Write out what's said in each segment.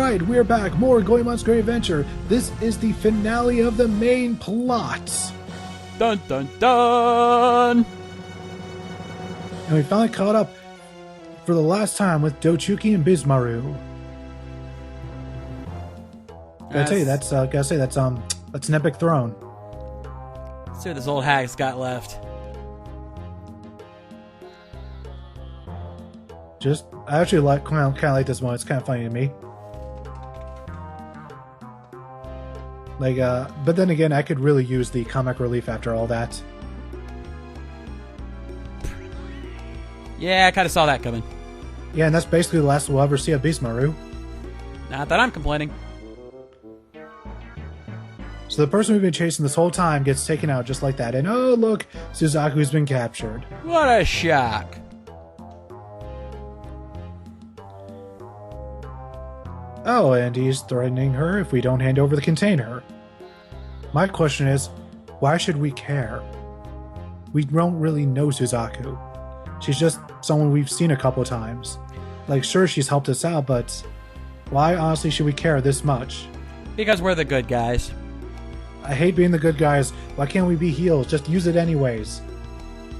Alright, we're back. More Goemon's Great Adventure. This is the finale of the main plot. Dun dun dun! And we finally caught up for the last time with Dochuki and Bismaru. Gotta tell you, that's an epic throne. Let's see what this old hag's got left. I actually kind of like this one. It's kind of funny to me. But then again, I could really use the comic relief after all that. Yeah, I kind of saw that coming. Yeah, and that's basically the last we'll ever see of Bismaru. Not that I'm complaining. So the person we've been chasing this whole time gets taken out just like that. And oh, look, Suzaku's been captured. What a shock. Oh, and he's threatening her if we don't hand over the container. My question is, why should we care? We don't really know Suzaku. She's just someone we've seen a couple times. Like, sure, she's helped us out, but why honestly should we care this much? Because we're the good guys. I hate being the good guys. Why can't we be heels? Just use it anyways.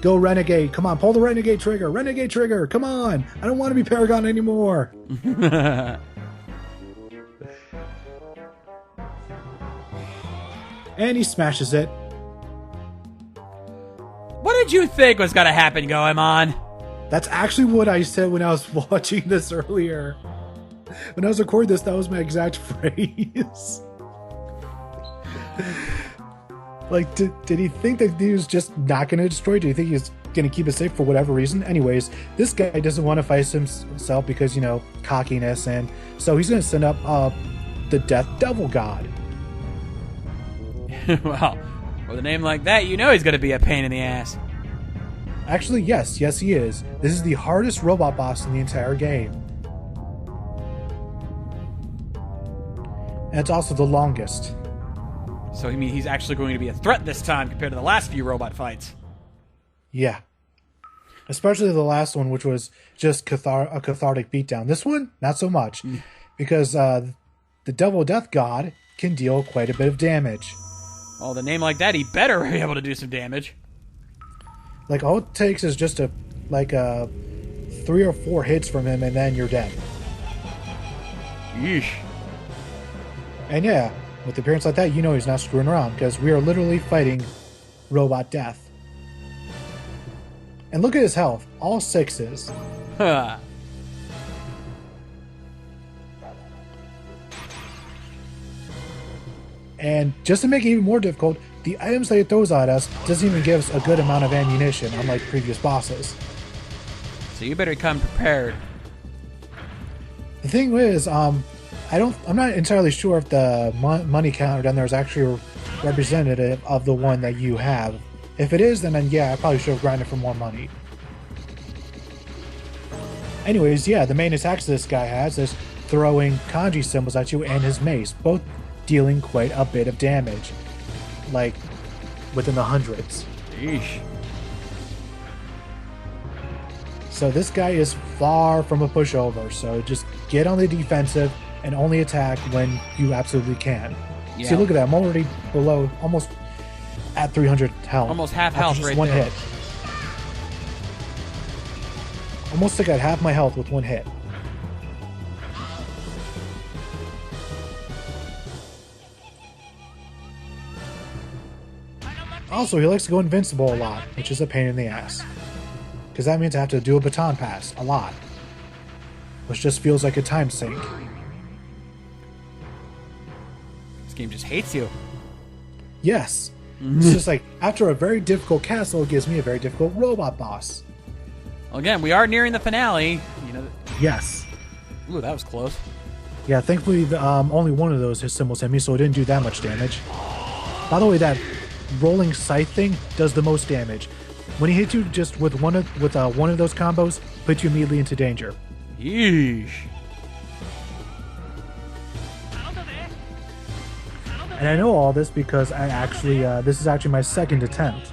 Go Renegade. Come on, pull the Renegade trigger. Renegade trigger. Come on. I don't want to be Paragon anymore. And he smashes it. What did you think was going to happen, Goemon? That's actually what I said when I was watching this earlier. When I was recording this, that was my exact phrase. Like, did he think that he was just not going to destroy it? Do you think he was going to keep it safe for whatever reason? Anyways, this guy doesn't want to fight himself because, cockiness. And so he's going to send up the Death Devil God. Well, with a name like that, you know he's going to be a pain in the ass. Actually, yes, he is. This is the hardest robot boss in the entire game. And it's also the longest. So you mean he's actually going to be a threat this time compared to the last few robot fights? Yeah. Especially the last one, which was just a cathartic beatdown. This one, not so much. Because the Devil Death God can deal quite a bit of damage. Well, with a name like that, he better be able to do some damage. Like, all it takes is just 3 or 4 hits from him, and then you're dead. Yeesh. And yeah, with appearance like that, you know he's not screwing around, because we are literally fighting robot death. And look at his health, all 6s. Huh. And just to make it even more difficult, the items that he throws at us doesn't even give us a good amount of ammunition, unlike previous bosses. So you better come prepared. The thing is, I'm not entirely sure if the money counter down there is actually representative of the one that you have. If it is, then yeah, I probably should have grinded for more money. Anyways, yeah, the main attacks this guy has is throwing kanji symbols at you and his mace, both dealing quite a bit of damage. Like, within the hundreds. Yeesh. So this guy is far from a pushover, so just get on the defensive and only attack when you absolutely can. Yeah. See, look at that, I'm already below, almost at 300 health. Almost half after health just right one there. hit. Almost took out half my health with one hit. Also, he likes to go invincible a lot, which is a pain in the ass. Because that means I have to do a baton pass, a lot. Which just feels like a time sink. This game just hates you. Yes. It's just like, after a very difficult castle, it gives me a very difficult robot boss. Well, again, we are nearing the finale. Yes. Ooh, that was close. Yeah, thankfully only one of those his symbols hit me, so it didn't do that much damage. By the way, that rolling scythe thing does the most damage. When he hits you just with one of those combos, puts you immediately into danger. Yeesh. And I know all this because I actually this is actually my second attempt.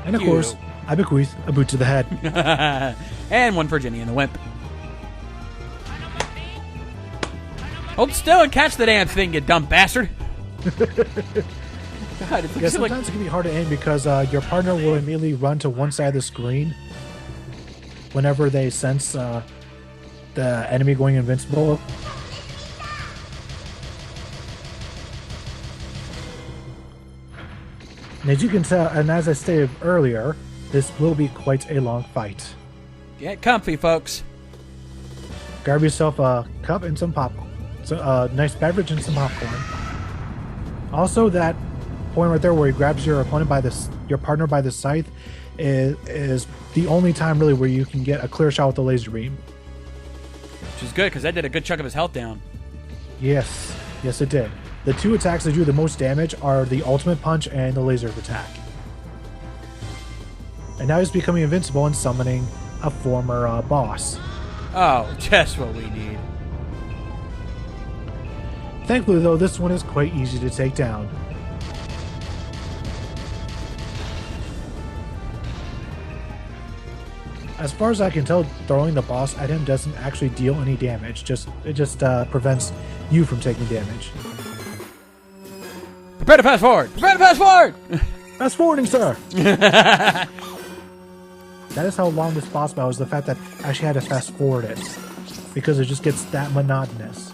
And of course, I bequeath a boot to the head. And one for Jenny and the Wimp. Hold still and catch the damn thing, you dumb bastard. God, it's Yeah, sometimes it can be hard to aim because your partner will immediately run to one side of the screen whenever they sense the enemy going invincible. And as you can tell, and as I stated earlier, this will be quite a long fight. Get comfy, folks. Grab yourself a cup and some popcorn. So, a nice beverage and some popcorn. Also, that point right there where he grabs your opponent by your partner by the scythe is the only time really where you can get a clear shot with the laser beam. Which is good because that did a good chunk of his health down. Yes, yes it did. The two attacks that do the most damage are the ultimate punch and the laser attack. And now he's becoming invincible and summoning a former boss. Oh, just what we need. Thankfully though, this one is quite easy to take down. As far as I can tell, throwing the boss at him doesn't actually deal any damage. It just prevents you from taking damage. Prepare to fast forward! Prepare to fast forward! Fast forwarding, sir! That is how long this boss battle is, the fact that I actually had to fast forward it. Because it just gets that monotonous.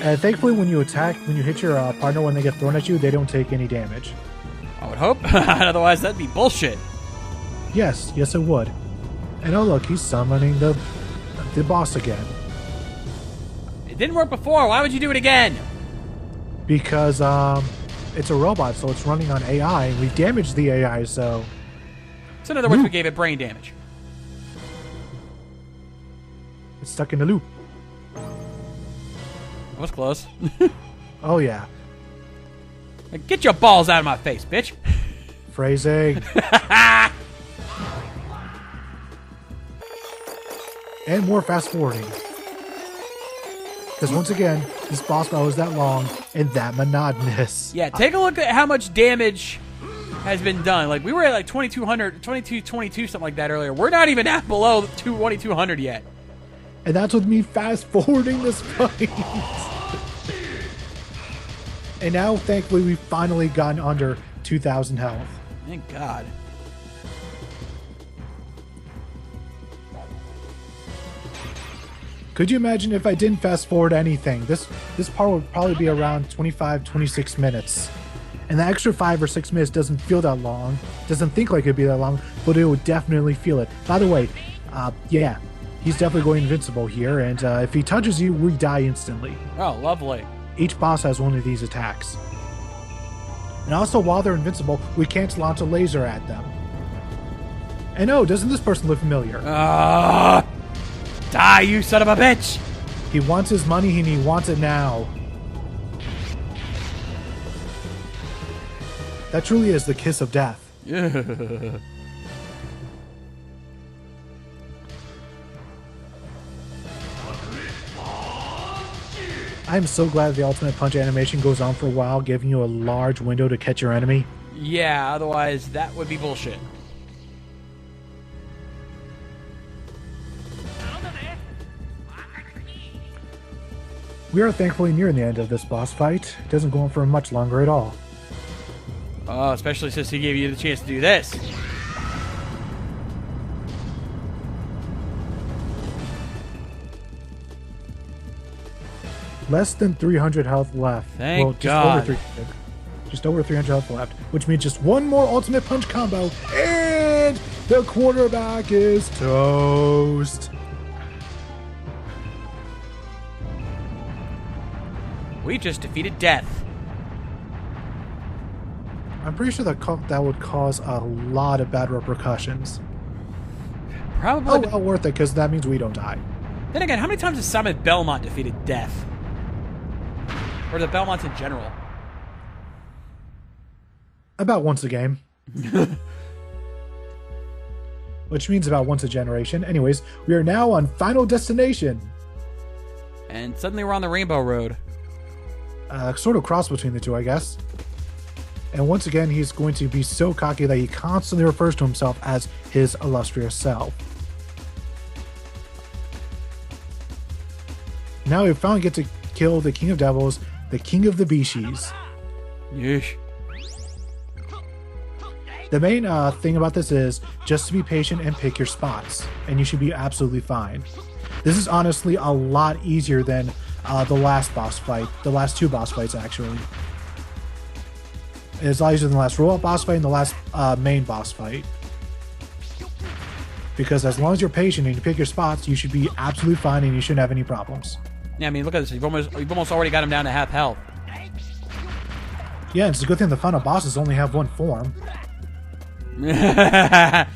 And thankfully when you hit your partner when they get thrown at you, they don't take any damage. I would hope. Otherwise that'd be bullshit. Yes, yes it would. And oh look, he's summoning the boss again. It didn't work before, why would you do it again? Because it's a robot, so it's running on AI, and we damaged the AI, so... So in other words, we gave it brain damage. It's stuck in the loop. That was close. Oh yeah. Get your balls out of my face, bitch. Phrasing. And more fast forwarding. Because once again, this boss battle is that long and that monotonous. Yeah, take a look at how much damage has been done. Like, we were at like 2200, 2222, something like that earlier. We're not even at below 2200 yet. And that's with me fast forwarding this fight. And now, thankfully, we've finally gotten under 2,000 health. Thank God. Could you imagine if I didn't fast forward anything? This part would probably be around 25, 26 minutes. And the extra 5 or 6 minutes doesn't feel that long. Doesn't think like it'd be that long, but it would definitely feel it. By the way, yeah, he's definitely going invincible here, and if he touches you, we die instantly. Oh, lovely. Each boss has one of these attacks. And also, while they're invincible, we can't launch a laser at them. And oh, doesn't this person look familiar? Die, you son of a bitch! He wants his money and he wants it now. That truly is the kiss of death. I'm so glad the ultimate punch animation goes on for a while, giving you a large window to catch your enemy. Yeah, otherwise that would be bullshit. We are thankfully nearing the end of this boss fight. It doesn't go on for much longer at all. Oh, especially since he gave you the chance to do this. Less than 300 health left. Thank God. Over 300. Just over 300 health left, which means just one more ultimate punch combo, and the quarterback is toast. We just defeated death. I'm pretty sure that would cause a lot of bad repercussions. Probably. Oh, well, worth it, because that means we don't die. Then again, how many times has Simon Belmont defeated death? Or the Belmonts in general? About once a game. Which means about once a generation. Anyways, we are now on Final Destination. And suddenly we're on the Rainbow Road. sort of cross between the two, I guess. And once again, he's going to be so cocky that he constantly refers to himself as his illustrious self. Now we finally get to kill the King of Devils, the King of the Bishis. Yeesh. The main thing about this is just to be patient and pick your spots, and you should be absolutely fine. This is honestly a lot easier than the last boss fight, the last two boss fights actually. It's a lot easier than the last robot boss fight and the last main boss fight. Because as long as you're patient and you pick your spots, you should be absolutely fine and you shouldn't have any problems. Yeah, I mean, look at this. You've almost already got him down to half health. Yeah, it's a good thing the final bosses only have one form. Yeah,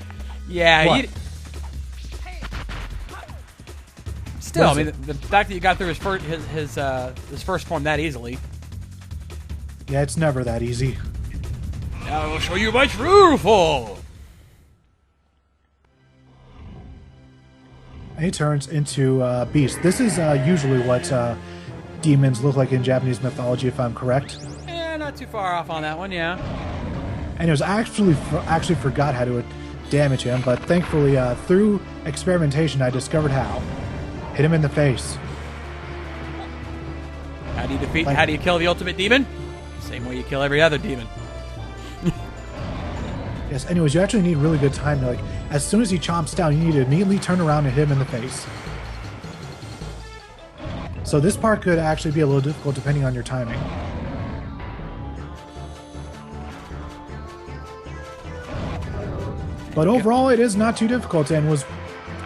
still, I mean, the fact that you got through his first form that easily. Yeah, it's never that easy. I will show you my true form. And he turns into Beast. This is usually what demons look like in Japanese mythology, if I'm correct. Yeah, not too far off on that one, yeah. And it was actually forgot how to damage him, but thankfully through experimentation I discovered how. Hit him in the face. How do you kill the ultimate demon? Same way you kill every other demon. Yes, anyways, you actually need really good time to, like, as soon as he chomps down, you need to immediately turn around and hit him in the face. So this part could actually be a little difficult depending on your timing. But overall, it is not too difficult and was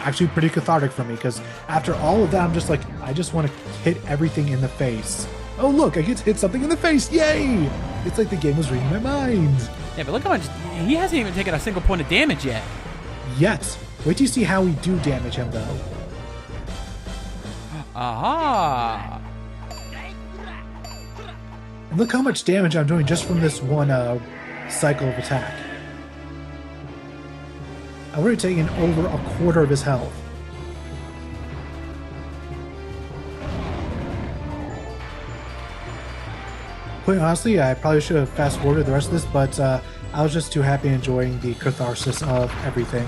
actually pretty cathartic for me, because after all of that, I'm just like, I just want to hit everything in the face. Oh look, I get to hit something in the face, yay! It's like the game was reading my mind. Yeah, but look how much, he hasn't even taken a single point of damage yet. Yet. Wait till you see how we do damage him, though. Aha! And look how much damage I'm doing just from this one cycle of attack. I've already taken over a quarter of his health. Quite honestly, I probably should have fast-forwarded the rest of this, but I was just too happy enjoying the catharsis of everything.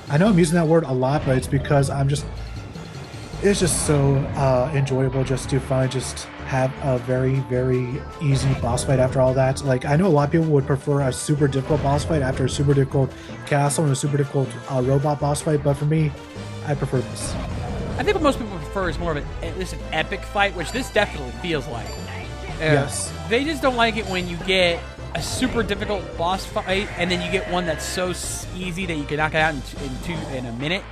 I know I'm using that word a lot, but it's because it's just so enjoyable just to finally just have a very, very easy boss fight after all that. Like, I know a lot of people would prefer a super difficult boss fight after a super difficult castle and a super difficult robot boss fight, but for me, I prefer this. I think what most people prefer is more of at least an epic fight, which this definitely feels like. Yes. They just don't like it when you get a super difficult boss fight and then you get one that's so easy that you can knock it out in a minute.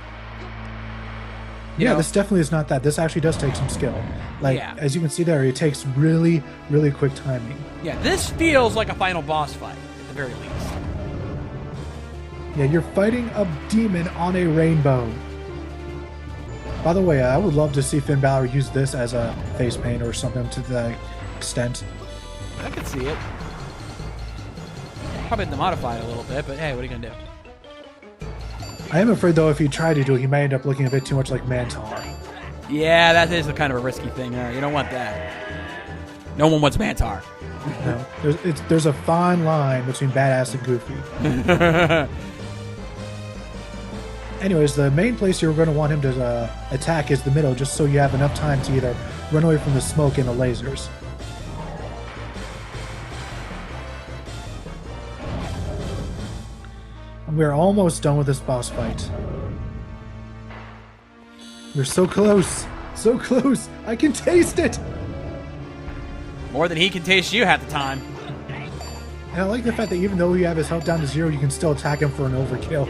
Yeah, this definitely is not that. This actually does take some skill. Like, as you can see there, it takes really, really quick timing. Yeah, this feels like a final boss fight, at the very least. Yeah, you're fighting a demon on a rainbow. By the way, I would love to see Finn Balor use this as a face paint or something to the extent. I could see it. Probably to modify it a little bit, but hey, what are you going to do? I am afraid, though, if he tried to do it, he might end up looking a bit too much like Mantar. Yeah, that is a kind of a risky thing there. You don't want that. No one wants Mantar. No, there's a fine line between badass and goofy. Anyways, the main place you're going to want him to attack is the middle, just so you have enough time to either run away from the smoke and the lasers. And we're almost done with this boss fight. We're so close! So close! I can taste it! More than he can taste you half the time. And I like the fact that even though you have his health down to 0, you can still attack him for an overkill.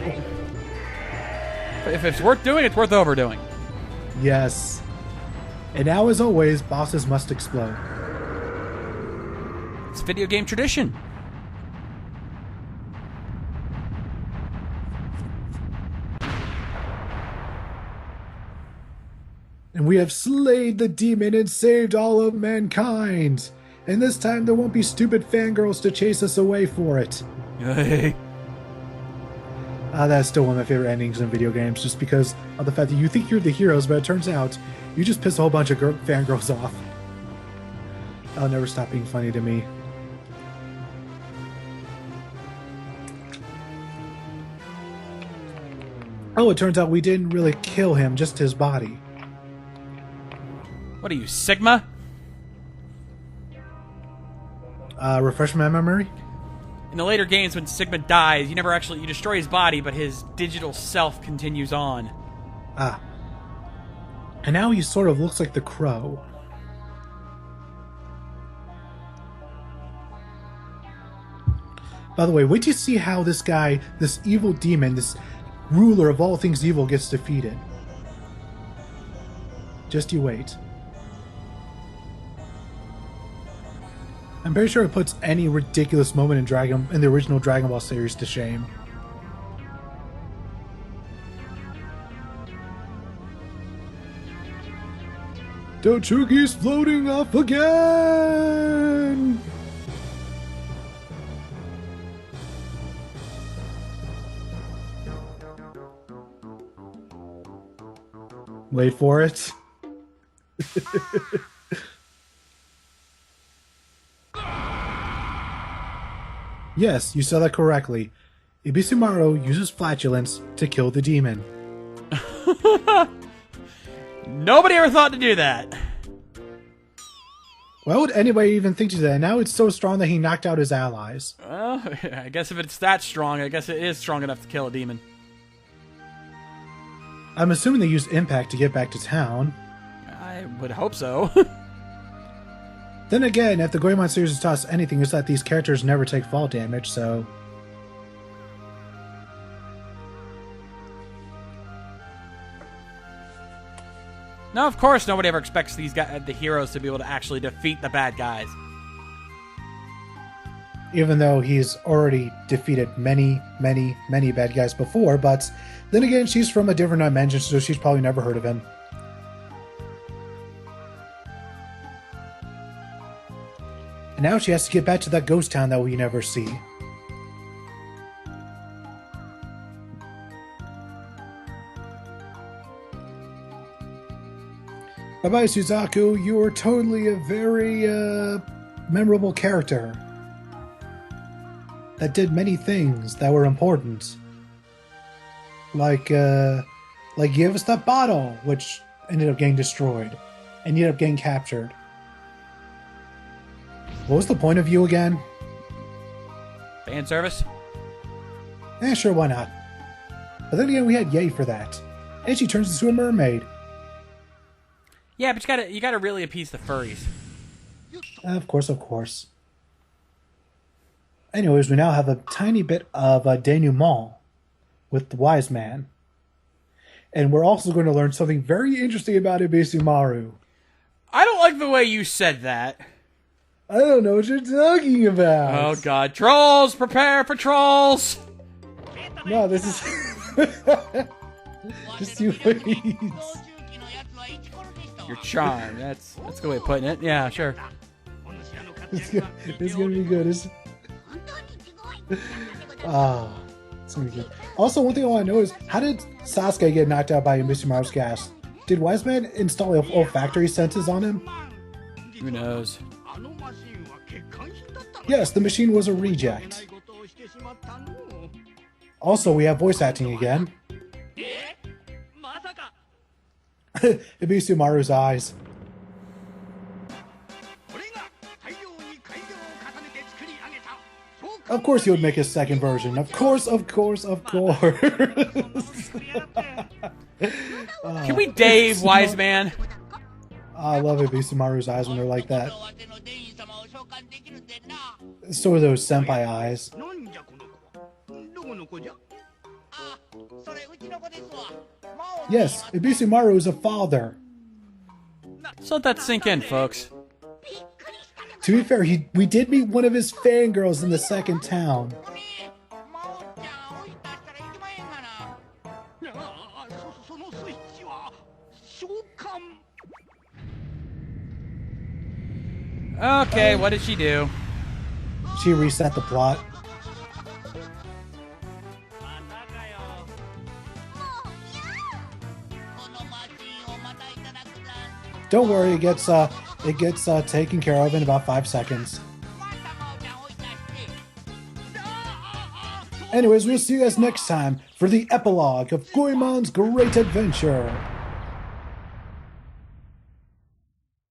If it's worth doing, it's worth overdoing. Yes. And now, as always, bosses must explode. It's video game tradition. And we have slayed the demon and saved all of mankind. And this time there won't be stupid fangirls to chase us away for it. Hey. That's still one of my favorite endings in video games, just because of the fact that you think you're the heroes, but it turns out you just piss a whole bunch of fangirls off. That'll never stop being funny to me. Oh, it turns out we didn't really kill him, just his body. What are you, Sigma? Refresh my memory? In the later games, when Sigma dies, you destroy his body, but his digital self continues on. Ah. And now he sort of looks like the Crow. By the way, wait till you see how this guy, this evil demon, this ruler of all things evil, gets defeated. Just you wait. I'm pretty sure it puts any ridiculous moment in the original Dragon Ball series to shame. Tochugi's floating off again! Wait for it. Yes, you said that correctly. Ibisumaru uses flatulence to kill the demon. Nobody ever thought to do that. Why would anybody even think to do that? Now it's so strong that he knocked out his allies. Well, I guess if it's that strong, I guess it is strong enough to kill a demon. I'm assuming they used impact to get back to town. I would hope so. Then again, if the Goemon series has taught us anything, it's that these characters never take fall damage, so... No, of course nobody ever expects the heroes to be able to actually defeat the bad guys. Even though he's already defeated many, many, many bad guys before, but then again, she's from a different dimension, so she's probably never heard of him. And now she has to get back to that ghost town that we never see. Bye-bye, Suzaku. You are totally a very, memorable character. That did many things that were important. Like give us that bottle, which ended up getting destroyed. And ended up getting captured. What was the point of you again? Fan service? Sure, why not? But then again, we had Yay for that. And she turns into a mermaid. Yeah, but you gotta really appease the furries. Of course, of course. Anyways, we now have a tiny bit of a denouement with the Wise Man. And we're also going to learn something very interesting about Ibisumaru. I don't like the way you said that. I don't know what you're talking about. Oh god. Trolls! Prepare for trolls! No, this is... Just you wait. Your charm. That's a good way of putting it. Yeah, sure. It's gonna be good. It's gonna be good. Also, one thing I want to know is, how did Sasuke get knocked out by Ibisumaru's gas? Did Wise Man install olfactory senses on him? Who knows? Yes, the machine was a reject. Also, we have voice acting again. Ibisumaru's eyes. Of course he would make a second version. Of course, of course, of course. Can we Dave, Wise Man? I love Ibisumaru's eyes when they're like that. So are those senpai eyes. Yes, Ibisumaru is a father. Just let that sink in, folks. To be fair, we did meet one of his fangirls in the second town. Okay, what did she do? She reset the plot. Don't worry, it gets it gets taken care of in about 5 seconds. Anyways, we'll see you guys next time for the epilogue of Goemon's Great Adventure.